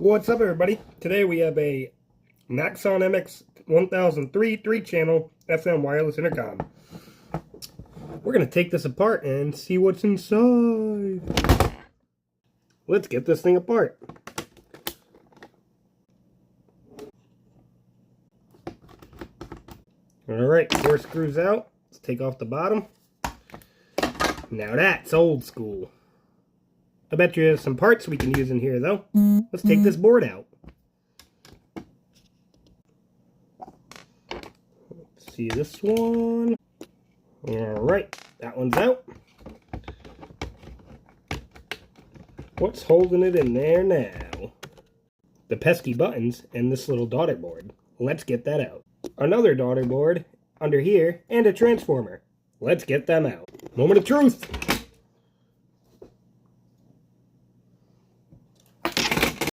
What's up, everybody? Today we have a Maxon MX 1003 3-channel FM wireless intercom. We're going to take this apart and see what's inside. Let's get this thing apart. Alright, 4 screws out. Let's take off the bottom. Now that's old school. I bet you there's some parts we can use in here, though. Let's take this board out. Let's see this one. Alright, that one's out. What's holding it in there now? The pesky buttons and this little daughter board. Let's get that out. Another daughter board under here and a transformer. Let's get them out. Moment of truth!